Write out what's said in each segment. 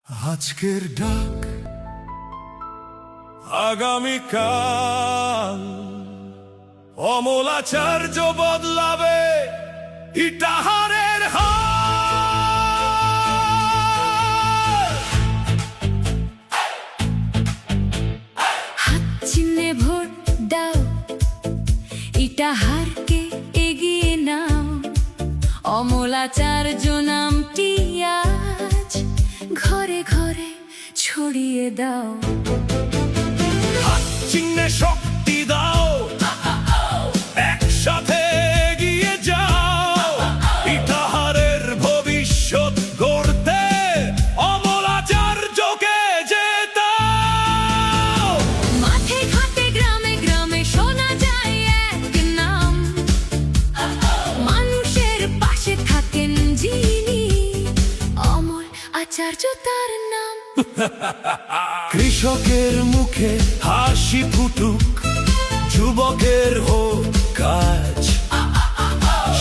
আজকের ডাক আগামীকাল অমলাচার্য বদলাবে ইটাহারের হাল। হাত চিহ্নে ভোট দাও, ইটাহারকে এগিয়ে নাও। অমলাচার্য নামটি আজ ঘরে ঘরে ছড়িয়ে দাও। হাত চিহ্নে শক্তি দাও, একসাথে এগিয়ে যাও। ইটাহারের ভবিষ্যৎ গড়তে অমলাচার্যকে জেতাও। মাঠে ঘাটে গ্রামে গ্রামে শোনা যায় এক নাম, মানুষের পাশে থাকেন যিনি, অমল আচার্য তার নাম। কৃষকের মুখে হাসি ফুটুক, যুবকের হোক কাজ।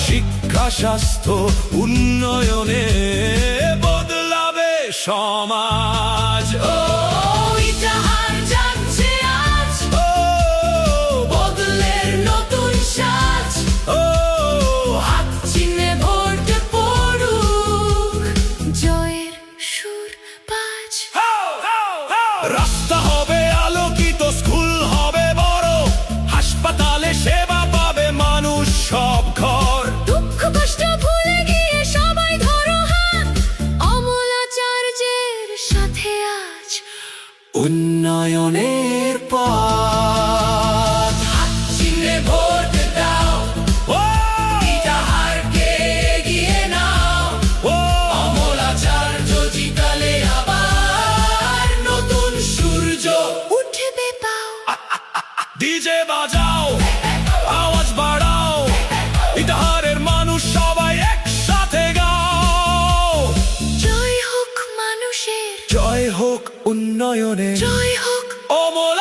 শিক্ষা স্বাস্থ্য উন্নয়নে বদলাবে সমাজ। ইটাহার যাচ্ছে আজ বদলের নতুন সাজ। হাত চিহ্নে ভোট পড়ুক, জয়ের সুর বাজ। রাস্তা হবে আলোকিত, স্কুল হবে বড়, হাসপাতালে সেবা পাবে মানুষ সব ঘর। দুঃখ কষ্ট ভুলে গিয়ে সবাই ধরো হাত, অমলাচার্যের সাথে আজ উন্নয়নের পথ। হাত চিহ্নে ভোট দাও, ইটাহারকে এগিয়ে নাও। অমলাচার্য জিতালে আবার নতুন সূর্য উঠবে পাও। ডিজে বাজাও, আওয়াজ বাড়াও, ইটাহারের মানুষ সবাই একসাথে গাও। জয় হোক মানুষের, জয় হোক উন্নয়নের, জয় হোক অমল